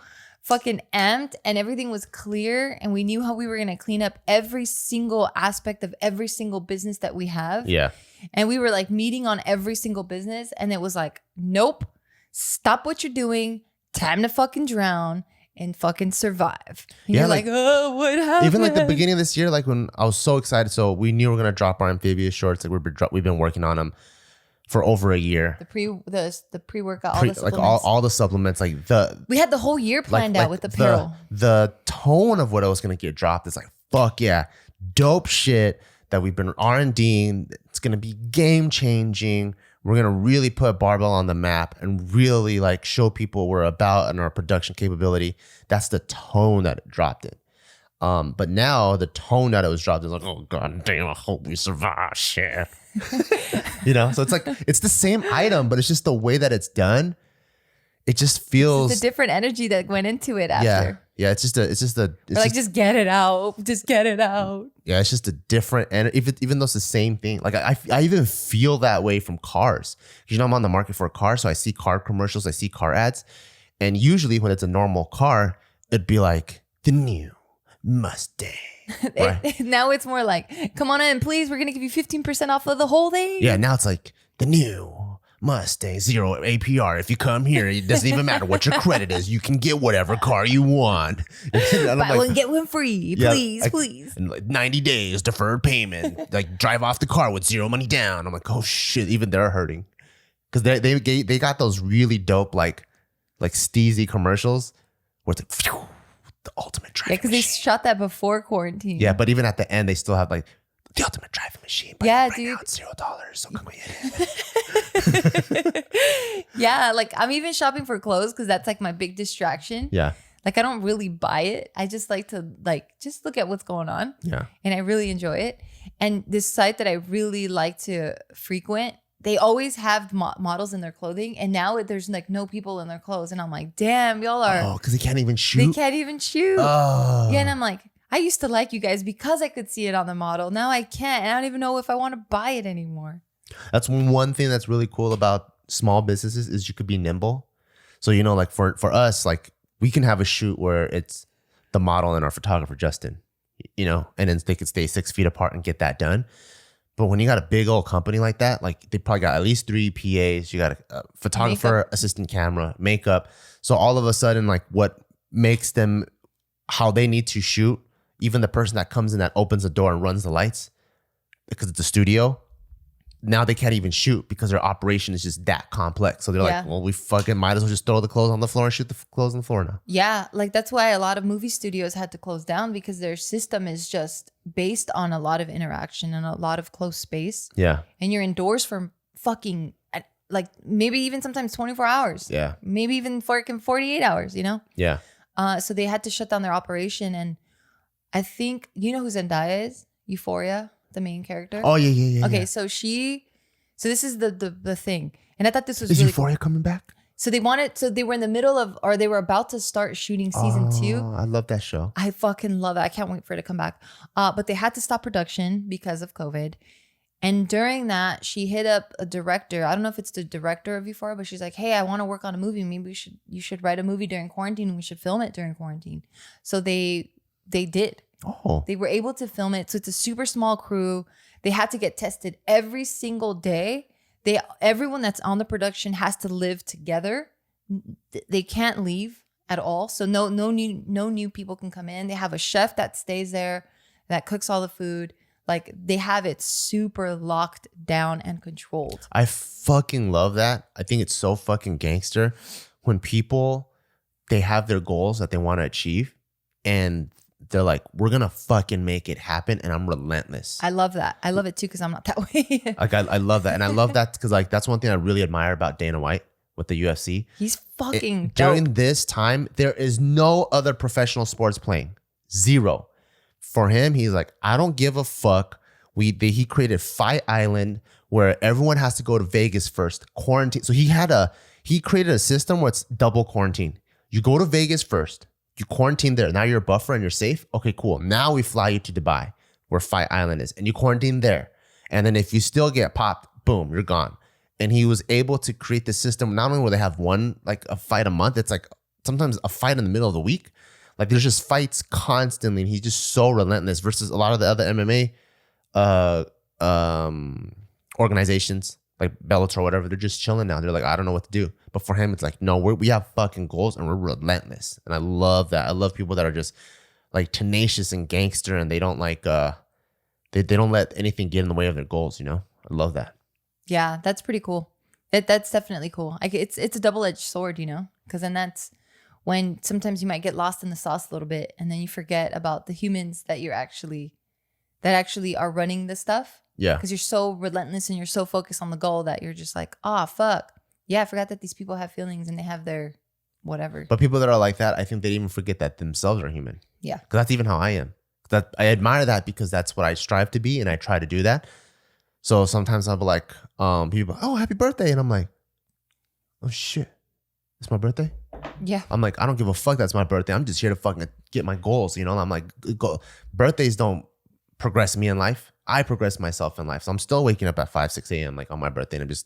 fucking amped and everything was clear and we knew how we were going to clean up every single aspect of every single business that we have. Yeah. And we were like meeting on every single business and it was like, nope, stop what you're doing. Time to fucking drown and fucking survive. And you're like, oh, what happened? Even like the beginning of this year, like when I was so excited. So we knew we were going to drop our amphibious shorts. Like we've been working on them for over a year. The pre-workout, all the supplements. Like all the supplements, like we had the whole year planned out with apparel. The tone of what I was gonna get dropped is like, fuck yeah, dope shit that we've been R&Ding. It's gonna be game changing. We're gonna really put Barbell on the map and really like show people what we're about and our production capability. That's the tone that it dropped in. But now the tone that it was dropped is like, oh god damn, I hope we survive shit. You know, so it's like it's the same item, but it's just the way that it's done. It just feels the different energy that went into it after. Yeah. It's just just get it out. Just get it out. Yeah, it's just a different, and even though it's the same thing. Like I even feel that way from cars. You know, I'm on the market for a car, so I see car commercials, I see car ads, and usually when it's a normal car, it'd be like the new Mustang. Right? Now it's more like, come on in, please. We're going to give you 15% off of the whole thing. Yeah, now it's like the new Mustang, 0 APR. If you come here, it doesn't even matter what your credit is. You can get whatever car you want. Buy one, get one free. Please, please. And like 90 days deferred payment. Like drive off the car with 0 money down. I'm like, oh shit, even they're hurting. Because they got those really dope like steezy commercials where it's like, phew, the ultimate driving machine. Yeah, because they shot that before quarantine. Yeah, but even at the end, they still have like the ultimate driving machine. But yeah, right dude. Now it's $0. So come get it. Yeah, like I'm even shopping for clothes because that's like my big distraction. Yeah. Like I don't really buy it. I just like to just look at what's going on. Yeah. And I really enjoy it. And this site that I really like to frequent, they always have models in their clothing, and now there's like no people in their clothes, and I'm like, damn, y'all are. Oh, because they can't even shoot. They can't even shoot. Oh. Yeah, and I'm like, I used to like you guys because I could see it on the model. Now I can't, and I don't even know if I want to buy it anymore. That's one thing that's really cool about small businesses is you could be nimble. So you know, like for us, like we can have a shoot where it's the model and our photographer Justin, you know, and then they could stay 6 feet apart and get that done. But when you got a big old company like that, like they probably got at least 3 PAs. You got a photographer, makeup, assistant camera, makeup. So all of a sudden, like what makes them how they need to shoot, even the person that comes in that opens the door and runs the lights, because it's a studio, now they can't even shoot because their operation is just that complex. So they're like, well, we fucking might as well just throw the clothes on the floor and shoot the clothes on the floor now. Yeah, like that's why a lot of movie studios had to close down because their system is just based on a lot of interaction and a lot of close space. Yeah. And you're indoors for fucking like maybe even sometimes 24 hours. Yeah. Maybe even 48 hours, you know? Yeah. So they had to shut down their operation. And I think, you know who Zendaya is? Euphoria, the main character. Oh, yeah. Okay, so this is the thing. And I thought this was Is really Euphoria coming back? So they were in the middle of, or they were about to start shooting season 2. I love that show. I fucking love it. I can't wait for it to come back. But they had to stop production because of COVID. And during that, she hit up a director. I don't know if it's the director of Euphoria, but she's like, hey, I want to work on a movie. Maybe you should write a movie during quarantine and we should film it during quarantine. So they did. Oh. They were able to film it. So it's a super small crew. They had to get tested every single day. Everyone that's on the production has to live together. They can't leave at all. So no new people can come in. They have a chef that stays there that cooks all the food. Like they have it super locked down and controlled. I fucking love that. I think it's so fucking gangster when people, they have their goals that they want to achieve and they're like, we're going to fucking make it happen. And I'm relentless. I love that. I love it too, because I'm not that way. Like I love that. And I love that because like, that's one thing I really admire about Dana White with the UFC. He's fucking dope. During this time, there is no other professional sports playing. Zero. For him, he's like, I don't give a fuck. He created Fight Island where everyone has to go to Vegas first, quarantine. So he created a system where it's double quarantine. You go to Vegas first, you quarantine there. Now you're a buffer and you're safe. Okay, cool. Now we fly you to Dubai where Fight Island is and you quarantine there. And then if you still get popped, boom, you're gone. And he was able to create the system not only where they have one, like a fight a month, it's like sometimes a fight in the middle of the week. Like there's just fights constantly, and he's just so relentless. Versus a lot of the other MMA organizations like Bellator or whatever, they're just chilling now. They're like, I don't know what to do. But for him, it's like, no, we have fucking goals and we're relentless. And I love that. I love people that are just like tenacious and gangster, and they don't like they don't let anything get in the way of their goals. You know, I love that. Yeah, that's pretty cool. That's definitely cool. It's a double-edged sword, you know, because then that's when sometimes you might get lost in the sauce a little bit, and then you forget about the humans that actually are running the stuff. Yeah. Because you're so relentless and you're so focused on the goal that you're just like, oh, fuck. Yeah, I forgot that these people have feelings and they have their whatever. But people that are like that, I think they even forget that themselves are human. Yeah. Because that's even how I am. I admire that because that's what I strive to be, and I try to do that. So sometimes I'll be like, people, oh, happy birthday. And I'm like, oh, shit. It's my birthday? Yeah. I'm like, I don't give a fuck that's my birthday. I'm just here to fucking get my goals, you know? I'm like, birthdays don't progress me in life. I progress myself in life. So I'm still waking up at 5, 6 a.m. like on my birthday, and I'm just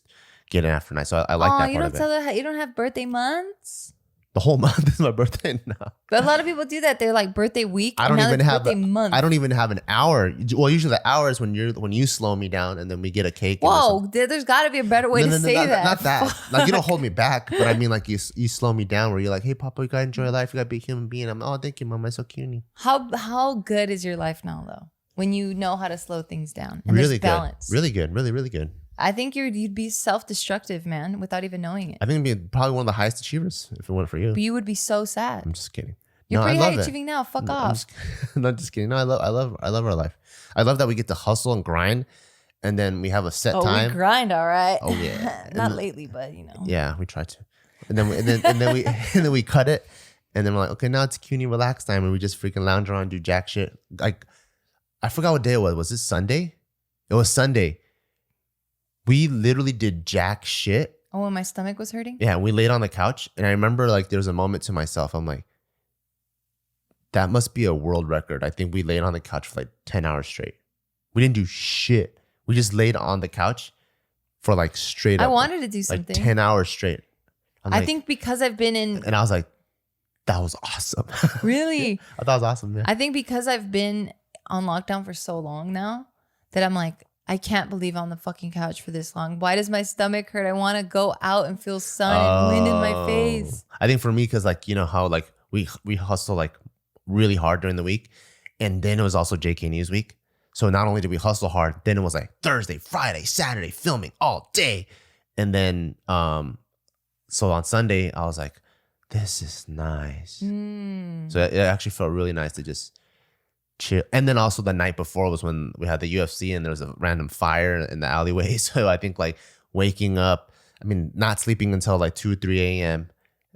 getting after night. So I like that part of it. You don't have birthday months? The whole month is my birthday now. But a lot of people do that. They're like birthday week. I don't even have birthday month. I don't even have an hour. Well, usually the hour is when you slow me down, and then we get a cake. Whoa, there's got to be a better way to say that. Not that. Like you don't hold me back, but I mean like you slow me down where you're like, hey, Papa, you gotta enjoy life. You gotta be a human being. I'm oh, thank you, Mom. I'm so cutie. How good is your life now though? When you know how to slow things down and really there's balance. Good. Really good. Really, really good. I think you'd be self-destructive, man, without even knowing it. I think it'd be probably one of the highest achievers if it weren't for you. But you would be so sad. I'm just kidding. You're pretty high achieving now. Fuck off. Not just kidding. No, I love our life. I love that we get to hustle and grind, and then we have a set time. We grind, all right. Oh yeah. Not lately, but you know. Yeah, we try to. And then we cut it, and then we're like, okay, now it's CUNY relax time, and we just freaking lounge around, do jack shit. Like, I forgot what day it was. Was this Sunday? It was Sunday. We literally did jack shit. Oh, when my stomach was hurting? Yeah, we laid on the couch, and I remember like there was a moment to myself. I'm like, that must be a world record. I think we laid on the couch for like 10 hours straight. We didn't do shit. We just laid on the couch for like straight up. I wanted to do something. Like 10 hours straight. I think because I've been in... And I was like, that was awesome. Really? I thought it was awesome, yeah. I think because I've been on lockdown for so long now that I'm like, I can't believe I'm on the fucking couch for this long. Why does my stomach hurt? I want to go out and feel sun and wind in my face. I think for me, because like, you know how like we hustle like really hard during the week, and then it was also JK News week. So not only did we hustle hard, then it was like Thursday, Friday, Saturday, filming all day. And then so on Sunday, I was like, this is nice. So it actually felt really nice to just chill. And then also the night before was when we had the UFC and there was a random fire in the alleyway. So I think like waking up, I mean, not sleeping until like 2 or 3 a.m.,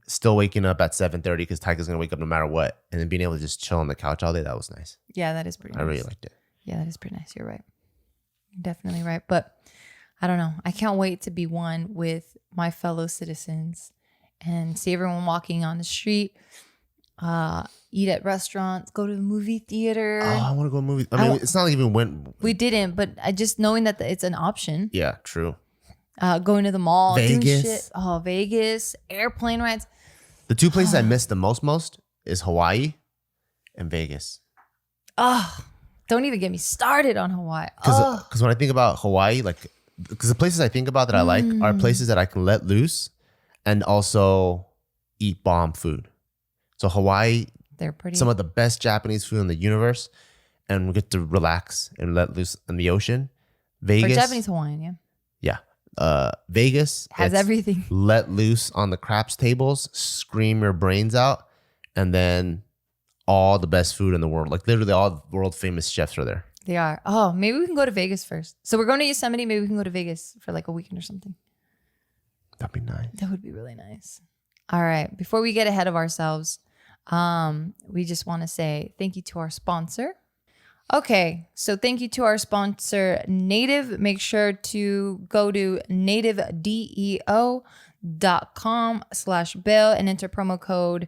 still waking up at 7:30 because Tyga's going to wake up no matter what. And then being able to just chill on the couch all day, that was nice. Yeah, that is pretty nice. I really liked it. Yeah, that is pretty nice. You're right. You're definitely right. But I don't know. I can't wait to be one with my fellow citizens and see everyone walking on the street, eat at restaurants, go to the movie theater. Oh, I want to go to movies. I mean, it's not like even went. We didn't, but I just knowing that it's an option. Yeah, true. Going to the mall, Vegas. doing shit. Oh, Vegas, airplane rides. The two places I miss the most is Hawaii and Vegas. Oh, don't even get me started on Hawaii. Because when I think about Hawaii, like, because the places I think about that I like are places that I can let loose and also eat bomb food. So Hawaii, they're pretty. Some of the best Japanese food in the universe, and we get to relax and let loose in the ocean. Vegas, for Japanese Hawaiian, yeah. Yeah. Vegas has everything. Let loose on the craps tables, scream your brains out, and then all the best food in the world. Like literally all world famous chefs are there. They are. Oh, maybe we can go to Vegas first. So we're going to Yosemite. Maybe we can go to Vegas for like a weekend or something. That'd be nice. That would be really nice. All right. Before we get ahead of ourselves, we just want to say thank you to our sponsor. Okay. So thank you to our sponsor, Native. Make sure to go to nativedeo.com/Beal and enter promo code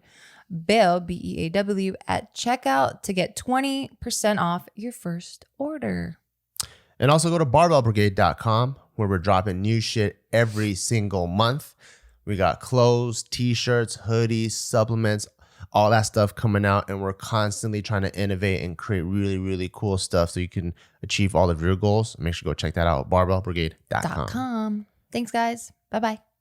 Beal, BEAW, at checkout to get 20% off your first order. And also go to barbellbrigade.com where we're dropping new shit every single month. We got clothes, t-shirts, hoodies, supplements, all that stuff coming out. And we're constantly trying to innovate and create really, really cool stuff so you can achieve all of your goals. Make sure to go check that out. barbellbrigade.com. Thanks, guys. Bye-bye.